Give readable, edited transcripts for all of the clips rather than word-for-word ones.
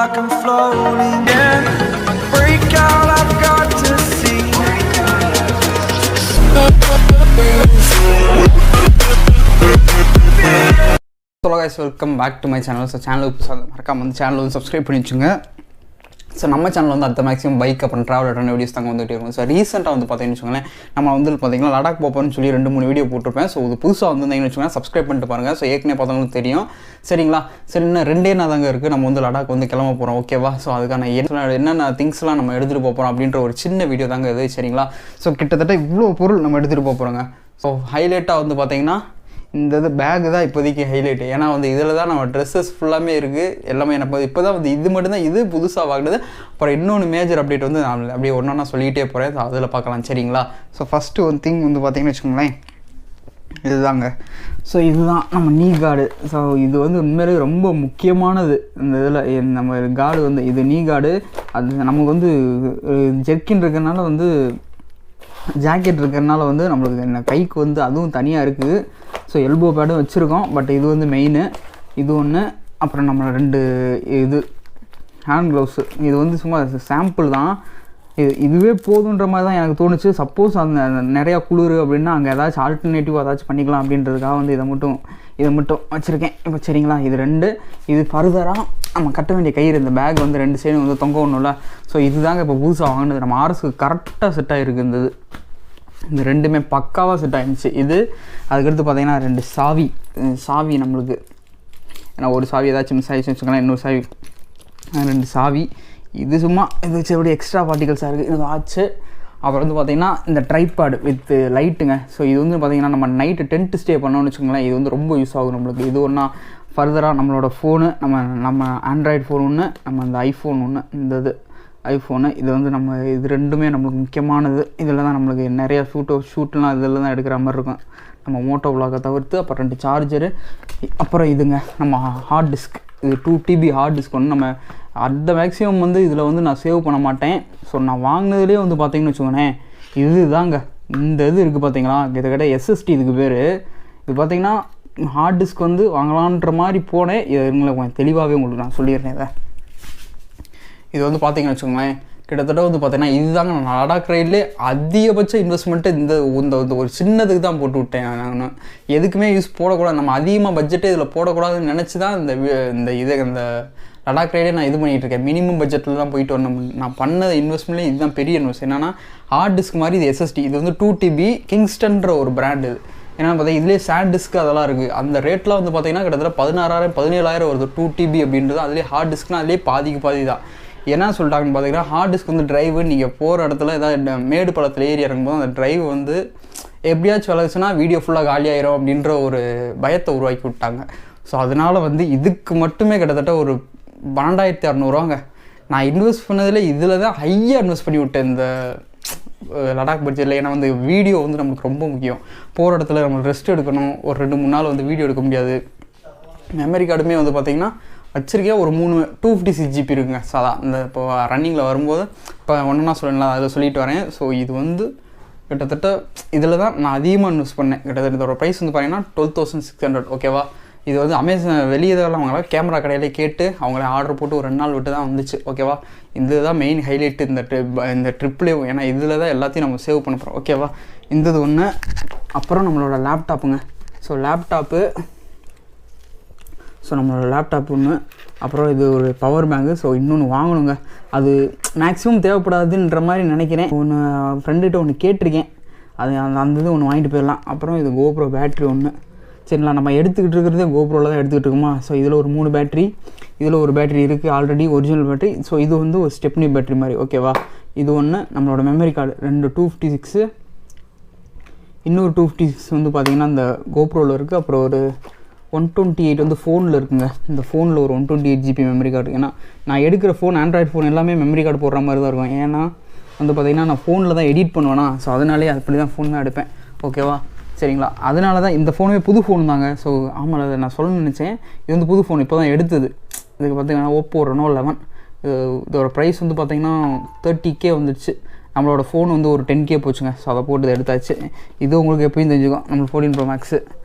like I'm floating. Yeah, break out, I've got to see. Hello guys, welcome back to my channel. So channel மறக்காம வந்து channel வந்து subscribe பண்ணி வச்சுங்க. So நம்ம channel வந்து அடுத்த மேக்ஸிமம் பைக் அப்புறம் ட்ராவல் ரிட்டர்ன் வீடியோஸ் தாங்க வந்துகிட்டே இருக்கும். ஸோ ரீசெண்டாக வந்து பார்த்தீங்கன்னு வச்சுக்கோங்களேன், நம்ம வந்து பார்த்தீங்கன்னா லடாக் போப்போம்னு சொல்லி 2-3 வீடியோ போட்டிருப்பேன். ஸோ இது புதுசாக வந்திருந்தீங்கன்னு வச்சுக்கோங்களேன், சப்ஸ்கிரைப் பண்ணிட்டு பாருங்கள். ஸோ ஏற்கனவே பார்த்தவங்களுக்கு தெரியும், சரிங்களா? சரி, இன்னும் 2 நாள் தாங்க இருக்குது, நம்ம வந்து லடாக் வந்து கிளம்ப போகிறோம், ஓகேவா? ஸோ அதுக்கான என்னென்ன திங்ஸ்லாம் நம்ம எடுத்துகிட்டு போகிறோம் அப்படின்ற ஒரு சின்ன வீடியோ தாங்க இது, சரிங்களா? ஸோ கிட்டத்தட்ட இவ்வளோ பொருள் நம்ம எடுத்துகிட்டு போகிறோங்க. ஸோ ஹைலைட்டாக வந்து பார்த்தீங்கன்னா இந்த இது பேக் தான் இப்போதைக்கு ஹைலைட்டு. ஏன்னா வந்து இதில் தான் நம்ம ட்ரெஸ்ஸஸ் ஃபுல்லாமே இருக்குது, எல்லாமே எனக்கு இப்போ தான் வந்து இது மட்டும்தான் இது புதுசாக வாங்கினது. அப்புறம் இன்னொன்று மேஜர் அப்டேட் வந்து நான் அப்படியே ஒன்றா சொல்லிகிட்டே போகிறேன், அதில் பார்க்கலாம், சரிங்களா? ஸோ ஃபஸ்ட்டு ஒரு திங் வந்து பார்த்தீங்கன்னு வச்சுக்கோங்களேன், இதுதாங்க. ஸோ இதுதான் நம்ம நீ கார்டு. ஸோ இது வந்து உண்மையிலே ரொம்ப முக்கியமானது இந்த இதில். நம்ம கார்டு வந்து இது நீ கார்டு. அது நமக்கு வந்து ஜெர்க்கின் இருக்கிறனால வந்து ஜாக்கெட் இருக்கிறனால வந்து நம்மளுக்கு என்ன கைக்கு வந்து அதுவும் தனியாக இருக்குது. ஸோ எல்போ பேடும் வச்சுருக்கோம், பட் இது வந்து மெயினு. இது ஒன்று, அப்புறம் நம்ம 2 இது ஹேண்ட் க்ளவுஸு. இது வந்து சும்மா சாம்பிள் தான், இதுவே போதுன்ற மாதிரி தான் எனக்கு தோணுச்சு. சப்போஸ் அந்த நிறையா குளிர் அப்படின்னா அங்கே ஏதாச்சும் ஆல்டர்னேட்டிவ் ஏதாச்சும் பண்ணிக்கலாம் அப்படின்றதுக்காக வந்து இதை மட்டும் வச்சுருக்கேன் இப்போ, சரிங்களா? இது 2. இது ஃபர்தராக நம்ம கட்ட வேண்டிய கயிறு. இந்த பேக் வந்து 2 சைடும் வந்து தொங்க ஒன்றும்ல. ஸோ இதுதாங்க இப்போ புதுசாக வாங்கினது. நம்ம ஆர்எஸ்க்கு கரெக்டாக செட் ஆகிருக்கு. இந்த 2மே பக்காவாக செட் ஆகிடுச்சு. இது அதுக்கடுத்து பார்த்திங்கன்னா 2 சாவி நம்மளுக்கு. ஏன்னா ஒரு சாவி ஏதாச்சும் மிஸ் ஆகிடுச்சு வச்சுக்கலாம், இன்னொரு சாவி, 2 சாவி. இது சும்மா இது வச்சு எப்படி எக்ஸ்ட்ரா பார்ட்டிகல்ஸாக இருக்குது, இது ஆச்சு. அப்புறம் வந்து பார்த்திங்கன்னா இந்த ட்ரைபாடு வித் லைட்டுங்க. ஸோ இது வந்து பார்த்திங்கன்னா நம்ம நைட்டு டென்ட் ஸ்டே பண்ணோன்னு வச்சுக்கோங்களேன், இது வந்து ரொம்ப யூஸ் ஆகும் நம்மளுக்கு. இது ஒன்றா ஃபர்தராக நம்மளோட ஃபோனு, நம்ம ஆண்ட்ராய்டு ஃபோன் ஒன்று, நம்ம அந்த ஐஃபோன் ஒன்று, இந்த இது ஐஃபோனு. இது வந்து நம்ம இது 2மே நம்மளுக்கு முக்கியமானது. இதில் தான் நம்மளுக்கு நிறையா ஷூட்லாம் இதில் தான் எடுக்கிற மாதிரி இருக்கும், நம்ம மோட்டோ விலாகை தவிர்த்து. அப்புறம் 2 சார்ஜரு, அப்புறம் இதுங்க நம்ம ஹார்ட் டிஸ்க். இது 2 TB ஹார்ட் டிஸ்க் ஒன்று. நம்ம அந்த மேக்ஸிமம் வந்து இதில் வந்து நான் சேவ் பண்ண மாட்டேன். ஸோ நான் வாங்கினதுலேயே வந்து பார்த்திங்கன்னு வச்சுக்கோங்களேன், இது தாங்க இந்த இது இருக்குது பார்த்தீங்களா, கிட்டத்தட்ட SSD இதுக்கு பேர். இது பார்த்திங்கன்னா ஹார்ட் டிஸ்க் வந்து வாங்கலான்ற மாதிரி போனேன். இதுங்களை கொஞ்சம் தெளிவாகவே உங்களுக்கு நான் சொல்லிடுறேன். இது வந்து பார்த்திங்கன்னு வச்சுக்கோங்களேன், கிட்டத்தட்ட வந்து பார்த்தீங்கன்னா இதுதாங்க நான் லடாக் ரைட்லேயே அதிகபட்ச இன்வெஸ்ட்மெண்ட்டு இந்த ஒரு சின்னதுக்கு தான் போட்டு விட்டேன். நான் எதுக்குமே போடக்கூடாது, நம்ம அதிகமாக பட்ஜெட்டே இதில் போடக்கூடாதுன்னு நினச்சி தான் இந்த லடாக் ரைடே நான் இது பண்ணிகிட்டு இருக்கேன். மினிமம் பட்ஜெட்டில் தான் போயிட்டு வரணும். நான் பண்ண இன்வெஸ்ட்மெண்ட்லேயே இதுதான் பெரிய இன்வெஸ்ட். என்னென்னா ஹார்ட் டிஸ்க் மாதிரி இது SSD. இது வந்து 2 TB கிங்ஸ்டன்ற ஒரு பிராண்டு. இது ஏன்னா பார்த்தீங்கன்னா இதுலேயே சாண்ட் டிஸ்க் அதெல்லாம் இருக்குது. அந்த ரேட்லாம் வந்து பார்த்தீங்கன்னா கிட்டத்தட்ட 16,000-17,000 வருது 2 TB அப்படின்றது. அதுலேயே ஹார்ட் டிஸ்க்னால் அதுலேயே பாதி தான். என்ன சொல்லிட்டாங்கன்னு பார்த்தீங்கன்னா, ஹார்ட் டிஸ்க் வந்து ட்ரைவு நீங்கள் போகிற இடத்துல ஏதாவது மேடு பள்ளத்தில் ஏறி இறங்கும்போது அந்த ட்ரைவ் வந்து எப்படியாச்சும் விளைச்சுன்னா வீடியோ ஃபுல்லாக காலியாயிரும் அப்படின்ற ஒரு பயத்தை உருவாக்கி விட்டாங்க. ஸோ அதனால் வந்து இதுக்கு மட்டுமே கிட்டத்தட்ட ஒரு 12,600 நான் இன்வெஸ்ட் பண்ணதில் இதில் தான் ஹையாக இன்வெஸ்ட் பண்ணி விட்டேன் இந்த லடாக் பட்ஜெட்டில். ஏன்னா வந்து வீடியோ வந்து நமக்கு ரொம்ப முக்கியம். போகிற இடத்துல நம்ம ரெஸ்ட் எடுக்கணும், ஒரு 2-3 நாள் வந்து வீடியோ எடுக்க முடியாது. மெமரி கார்டுமே வந்து பார்த்திங்கன்னா வச்சுருக்கேன், ஒரு 256 GB இருக்குங்க. ஸோ அதான் இந்த இப்போ ரன்னிங்கில் வரும்போது இப்போ ஒன்றுனா சொல்லலாம், அதில் சொல்லிட்டு வரேன். ஸோ இது வந்து கிட்டத்தட்ட இதில் தான் நான் அதிகமாக இன்வெஸ்ட் பண்ணேன். கிட்டத்தட்ட இதோட ப்ரைஸ் வந்து பார்த்தீங்கன்னா 12,600, ஓகேவா? இது வந்து அமேசான் வெளியே தான் அவங்களால கேமரா கடையிலே கேட்டு அவங்களே ஆர்டர் போட்டு ஒரு 2 நாள் விட்டு தான் வந்துச்சு, ஓகேவா? இதுதான் மெயின் ஹைலைட்டு இந்த ட்ரிப்லேயே. ஏன்னா இதில் தான் எல்லாத்தையும் நம்ம சேவ் பண்ண போகிறோம், ஓகேவா? இந்த ஒன்று. அப்புறம் நம்மளோட லேப்டாப்புங்க. ஸோ நம்மளோட லேப்டாப் ஒன்று, அப்புறம் இது ஒரு பவர் பேங்கு. ஸோ இன்னொன்று வாங்கணுங்க, அது மேக்ஸிமம் தேவைப்படாதுன்ற மாதிரி நினைக்கிறேன். ஒன்று ஃப்ரெண்டுகிட்ட ஒன்று கேட்டிருக்கேன், அது அந்த இது ஒன்று வாங்கிட்டு போயிடலாம். அப்புறம் இது GoPro பேட்ரி ஒன்று. சரிங்களா, நம்ம எடுத்துக்கிட்டு இருக்கிறதே GoProவில் தான் எடுத்துக்கிட்டு இருக்கோமா. ஸோ இதில் ஒரு 3 பேட்ரி, இதில் ஒரு பேட்ரி இருக்குது ஆல்ரெடி ஒரிஜினல் பேட்ரி. ஸோ இது வந்து ஒரு ஸ்டெப்னி பேட்ரி மாதிரி, ஓகேவா? இது ஒன்று. நம்மளோட மெமரி கார்டு 2 256, இன்னொரு 256 வந்து பார்த்திங்கன்னா இந்த GoProவில் இருக்குது. அப்புறம் ஒரு 128 வந்து ஃபோனில் இருக்குங்க. இந்த ஃபோனில் ஒரு 128 GB மெமரி கார்டு. ஏன்னா நான் எடுக்கிற ஃபோன் ஆண்ட்ராய்டு ஃபோன் எல்லாமே மெமரி கார்டு போடுற மாதிரி தான் இருக்கும். ஏன்னா வந்து பார்த்திங்கன்னா நான் ஃபோனில் தான் எடிட் பண்ணுவேன்னா. ஸோ அதனாலே அப்படி தான் ஃபோன் தான் எடுப்பேன், ஓகேவா? சரிங்களா, அதனால தான் இந்த ஃபோனுமே புது ஃபோன் தாங்க. ஸோ ஆமாம், அதை நான் சொல்ல நினச்சேன். இது வந்து புது ஃபோன் இப்போ தான் எடுத்தது. இதுக்கு பார்த்திங்கன்னா Oppo Reno 11. இதோட ப்ரைஸ் வந்து பார்த்திங்கன்னா 30K வந்துடுச்சு. நம்மளோட ஃபோன் வந்து ஒரு 10K போச்சுங்க. ஸோ அதை போட்டு எடுத்தாச்சு. இது உங்களுக்கு எப்பயும் தெரிஞ்சுக்கும், நம்ம 14 Pro Max,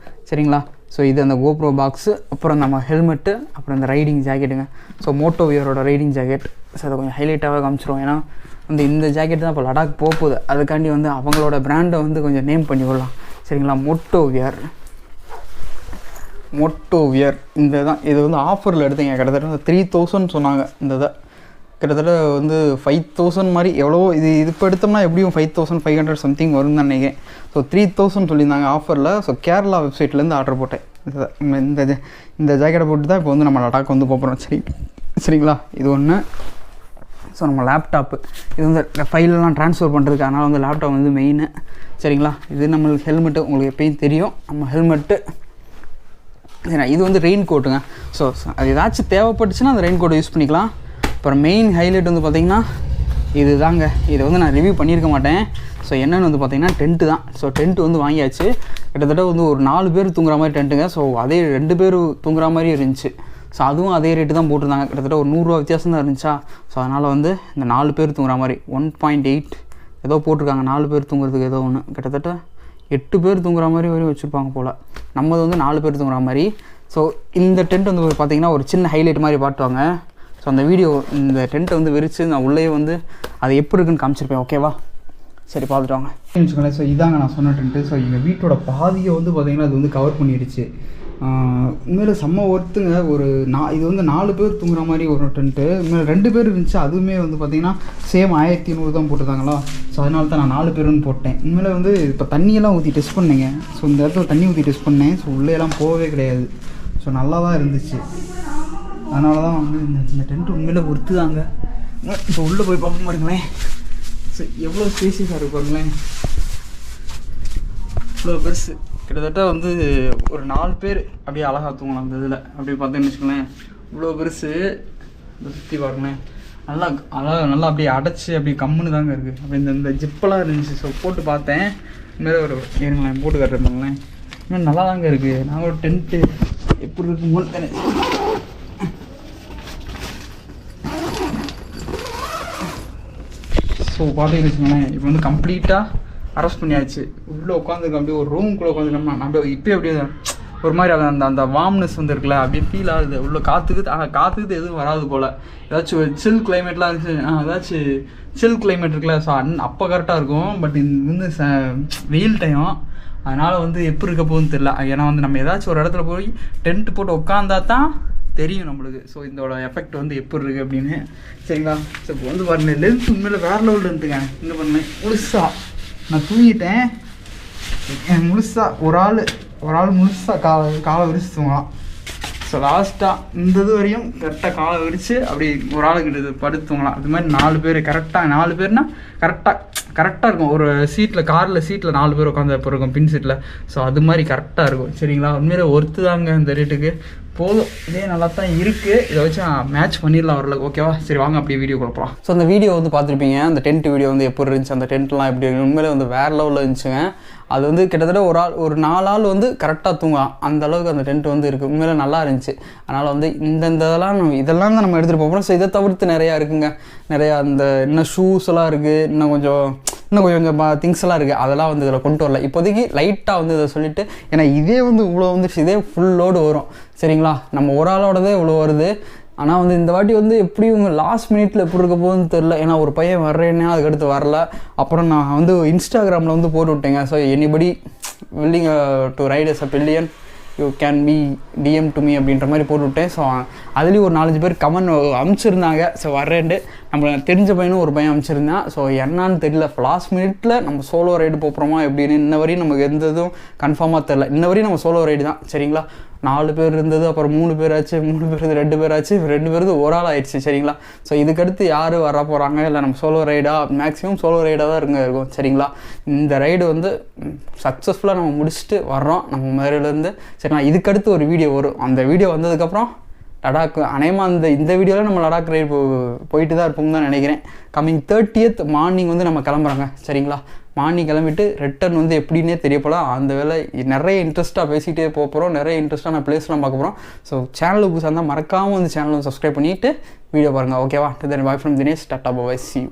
சரிங்களா? ஸோ இது அந்த கோப்ரோ பாக்ஸு, அப்புறம் நம்ம ஹெல்மெட்டு, அப்புறம் இந்த ரைடிங் ஜாக்கெட்டுங்க. ஸோ மோட்டோ வியரோட ரைடிங் ஜாக்கெட். ஸோ அதை கொஞ்சம் ஹைலைட்டாகவே காமிச்சிருவோம். ஏன்னா வந்து இந்த ஜாக்கெட் தான் இப்போ லடாக் போகுது, அதுக்காண்டி வந்து அவங்களோட பிராண்டை வந்து கொஞ்சம் நேம் பண்ணி விடலாம். சரிங்களா? மோட்டோ வியர் இந்த தான். இது வந்து ஆஃபரில் எடுத்தீங்க, கிட்டத்தட்ட 3000 சொன்னாங்க. இந்த இதை கிட்டத்தட்ட வந்து 5000 மாதிரி எவ்வளோ. இது இப்போ எடுத்தோம்னா எப்படியும் 5500 சம்திங் வரும்னு தான் நினைக்கிறேன். ஸோ 3000 சொல்லியிருந்தாங்க ஆஃபரில். ஸோ கேரளா வெப்சைட்லேருந்து ஆர்டர் போட்டேன். இந்த ஜாக்கெட்டை போட்டு தான் இப்போ வந்து நம்ம லடாக் வந்து போகிறோம். சரிங்களா? இது ஒன்று. ஸோ நம்ம லேப்டாப்பு, இது வந்து ஃபைலெலாம் ட்ரான்ஸ்ஃபர் பண்ணுறதுக்கு, அதனால் வந்து லேப்டாப் வந்து மெயின். சரிங்களா? இது நம்மளுக்கு ஹெல்மெட்டு, உங்களுக்கு எப்பயும் தெரியும் நம்ம ஹெல்மெட்டு. சரிண்ணா? இது வந்து ரெயின் கோட்டுங்க. ஸோ அது ஏதாச்சும் தேவைப்பட்டுச்சுன்னா அந்த ரெயின் கோட்டை யூஸ் பண்ணிக்கலாம். அப்புறம் மெயின் ஹைலைட் வந்து பார்த்திங்கன்னா இது தாங்க. இதை வந்து நான் ரிவ்யூ பண்ணியிருக்க மாட்டேன். ஸோ என்னென்னு வந்து பார்த்திங்கன்னா டென்ட்டு தான். ஸோ டென்ட்டு வந்து வாங்கியாச்சு. கிட்டத்தட்ட வந்து ஒரு 4 பேர் தூங்குற மாதிரி டென்ட்டுங்க. ஸோ அதே 2 பேர் தூங்குற மாதிரி இருந்துச்சு. ஸோ அதுவும் அதே ரேட்டு தான் போட்டிருந்தாங்க. கிட்டத்தட்ட ஒரு 100 ரூபா வித்தியாசம் தான் இருந்துச்சா. ஸோ அதனால் வந்து இந்த 4 பேர் தூங்குற மாதிரி 1.8 ஏதோ போட்டிருக்காங்க. 4 பேர் தூங்குறதுக்கு ஏதோ ஒன்று. கிட்டத்தட்ட 8 பேர் தூங்குற மாதிரி வரையும் வச்சுருப்பாங்க போல். நம்மது வந்து 4 பேர் தூங்குற மாதிரி. ஸோ இந்த டென்ட் வந்து பார்த்திங்கன்னா ஒரு சின்ன ஹைலைட் மாதிரி பாட்டுவாங்க. ஸோ அந்த வீடியோ இந்த டென்ட்டை வந்து விரித்து நான் உள்ளே வந்து அது எப்படி இருக்குன்னு காமிச்சிருப்பேன். ஓகேவா? சரி, பார்த்துட்டு வாங்க வச்சுக்கோங்களேன். ஸோ இதாங்க நான் சொன்ன டென்ட்டு. ஸோ எங்கள் வீட்டோட பாதியை வந்து பார்த்திங்கன்னா அது வந்து கவர் பண்ணிடுச்சு. உண்மையில செம்ம ஒர்த்துங்க. இது வந்து 4 பேர் தூங்குற மாதிரி ஒரு டென்ட்டு. உண்மையில 2 பேர் இருந்துச்சு. அதுவுமே வந்து பார்த்திங்கன்னா சேம் 1500 தான் போட்டுருந்தாங்களா. ஸோ அதனால தான் நான் 4 பேருன்னு போட்டேன். உண்மையில வந்து இப்போ தண்ணியெல்லாம் ஊற்றி டெஸ்ட் பண்ணேங்க. ஸோ இந்த இடத்துல தண்ணி ஊற்றி டெஸ்ட் பண்ணேன். ஸோ உள்ளேயெல்லாம் போகவே கிடையாது. ஸோ நல்லா தான் இருந்துச்சு. அதனால தான் வந்து இந்த டென்ட் உண்மையில ஒர்த்து தாங்க. இப்போ உள்ளே போய் பார்க்க பாருங்களேன். ஸோ எவ்வளோ ஸ்பேசியஸாக இருக்கு பாருங்களேன். இவ்வளோ பெருசு. கிட்டத்தட்ட வந்து ஒரு 4 பேர் அப்படியே அழகாக தூங்கலாம் அந்த இதில். அப்படி பார்த்தேன்னு வச்சுக்கோங்களேன். இவ்வளோ பெருசு. இதை சுற்றி பாருங்களேன். நல்லா அப்படியே அடைச்சி அப்படியே கம்முன்னு தாங்க இருக்குது. அப்படி இந்த ஜிப்பெல்லாம் இருந்துச்சு. ஸோ போட்டு பார்த்தேன். இதுமாதிரி ஒரு ஏறுங்களேன் போட்டு காட்டுறேன். இன்னும் நல்லா தாங்க இருக்குது. நாங்கள் ஒரு டென்ட்டு எப்படி இருக்குமோன்னு தானே. ஸோ பார்த்தீங்கன்னு வச்சுக்கோங்களேன். இப்போ வந்து கம்ப்ளீட்டாக அரெஸ்ட் பண்ணியாச்சு. உள்ளே உட்காந்துருக்கு. அப்படியே ஒரு ரூமுக்குள்ளே உட்காந்துட்டோம்னா நம்ம இப்போ அப்படியே ஒரு மாதிரி அந்த வார்ம்னஸ் வந்து இருக்குல்ல, அப்படியே ஃபீல் ஆகுது. உள்ளே காற்றுக்குது. ஆனால் காற்றுக்குது எதுவும் வராது போல். ஏதாச்சும் சில் கிளைமேட்லாம் இருந்துச்சு. ஏதாச்சும் சில் கிளைமேட் இருக்குல்ல. ஸோ அப்போ கரெக்டாக இருக்கும். பட் இது வந்து வெயில் டைம். அதனால் வந்து எப்படி இருக்க போகுதுன்னு தெரில. ஏன்னா வந்து நம்ம ஏதாச்சும் ஒரு இடத்துல போய் டென்ட் போட்டு உட்காந்தா தான் தெரியும் நம்மளுக்கு. ஸோ இதோட எஃபெக்ட் வந்து எப்படி இருக்குது அப்படின்னு. சரிங்களா? ஸோ இப்போ வந்து பாருங்க, லென்த் உண்மையில் வேறு லெவலில் இருந்துங்க. இங்கே பாருங்க, முழுசாக நான் தூங்கிட்டேன். முழுசாக ஒரு ஆள் முழுசாக காலை விரிச்சு தூங்கலாம். ஸோ லாஸ்ட்டாக இந்த இது வரையும் கரெக்டாக காலை விரித்து அப்படி ஒரு ஆளுக்கிட்ட படுத்து தூங்கலாம். அது மாதிரி 4 பேர் கரெக்டாக 4 பேர்னா கரெக்டாக இருக்கும். ஒரு காரில் சீட்டில் 4 பேர் உட்காந்து எப்போ இருக்கும் பின் சீட்டில். ஸோ அது மாதிரி கரெக்டாக இருக்கும். சரிங்களா? உண்மையிலே ஒர்த்து தாங்க இந்த ரேட்டுக்கு. போதும், இதே நல்லா தான் இருக்குது. இதை வச்சு மேட்ச் பண்ணிடலாம் வரல. ஓகேவா? சரி வாங்க அப்படியே வீடியோ கொடுப்போம். ஸோ அந்த வீடியோ வந்து பார்த்துருப்பீங்க. அந்த டென்ட் வீடியோ வந்து எப்படி இருந்துச்சு, அந்த டென்ட்லாம் எப்படி உண்மையிலே வந்து வேறு லெவலில் இருந்துச்சுங்க. அது வந்து கிட்டத்தட்ட ஒரு 4 ஆள் வந்து கரெக்டாக தூங்கலாம். அந்த அளவுக்கு அந்த டென்ட் வந்து இருக்குது. உண்மையிலே நல்லா இருந்துச்சு. அதனால் வந்து இதெல்லாம் தான் நம்ம எடுத்துகிட்டு போகிறோம். ஸோ இதை தவிர்த்து நிறையா இருக்குங்க. நிறையா அந்த இன்னும் ஷூஸ் எல்லாம் இருக்குது. இன்னும் கொஞ்சம் திங்ஸ் எல்லாம் இருக்குது. அதெல்லாம் வந்து இதில் கொண்டு வரல இப்போதைக்கு. லைட்டாக வந்து இதை சொல்லிவிட்டு, ஏன்னா இதே வந்து இவ்வளோ வந்துடுச்சு. இதே ஃபுல் லோடு வரும். சரிங்களா? நம்ம ஒரு ஆளோடதே இவ்வளோ வருது. ஆனால் வந்து இந்த வாட்டி வந்து எப்படி இவங்க லாஸ்ட் மினிட்ல எப்படி இருக்க போகுதுன்னு தெரில. ஏன்னா ஒரு பையன் வர்றேன்னா அதுக்கடுத்து வரல. அப்புறம் நான் வந்து இன்ஸ்டாகிராமில் வந்து போட்டு விட்டேங்க. So anybody willing to ride as a pillion you can be DM to me அப்படின்ற மாதிரி போட்டு விட்டேன். ஸோ அதுலேயும் ஒரு 4-5 பேர் கமெண்ட் அனுப்பிச்சிருந்தாங்க. ஸோ வர்றேன்ட்டு நம்ம தெரிஞ்ச பையனும் ஒரு பையன் அனுப்பிச்சிருந்தான். ஸோ என்னான்னு தெரியல. லாஸ்ட் மினிட்ல நம்ம சோலோ ரைடு போகிறோமா எப்படின்னு இன்ன வரையும் நமக்கு எந்த இதுவும் கன்ஃபார்மாக தெரில. இன்ன வரையும் நம்ம சோலோ ரைடு தான். சரிங்களா? 4 பேர் இருந்தது, அப்புறம் 3 பேர் ஆச்சு, 3 பேர் 2 பேர் ஆச்சு, 2 பேருக்கு ஒரு ஆள் ஆயிடுச்சு. சரிங்களா? ஸோ இதுக்கடுத்து யார் வர போகிறாங்க, இல்லை நம்ம சோலோ ரைடாக மேக்ஸிமம் சோலோ ரைடாக தான் இருக்கும். சரிங்களா? இந்த ரைடு வந்து சக்ஸஸ்ஃபுல்லாக நம்ம முடிச்சுட்டு வர்றோம் நம்ம மதுரையிலேருந்து. சரிங்களா? இதுக்கடுத்து ஒரு வீடியோ வரும். அந்த வீடியோ வந்ததுக்கப்புறம் லடாக் அநேகமாக இந்த வீடியோவில் நம்ம லடாக் ரைடு போயிட்டு தான் இருப்போம் தான் நினைக்கிறேன். கம்மிங் 30th மார்னிங் வந்து நம்ம கிளம்புறாங்க. சரிங்களா? மார்னிங் கிளம்பிட்டு ரிட்டர்ன் வந்து எப்படின்னே தெரியப்போலாம். அந்த வேலை நிறைய இன்ட்ரெஸ்ட்டாக பேசிகிட்டே போகிறோம். நிறைய இன்ட்ரெஸ்ட்டான பிளேஸ்லாம் பார்க்க போகிறோம். ஸோ சேனலுக்கு புதுசாக இருந்தால் மறக்காமல் வந்து சேனலை சப்ஸ்கிரைப் பண்ணிவிட்டு வீடியோ பாருங்கள். ஓகேவா? Then bye from Dinesh. Tata bye, see you.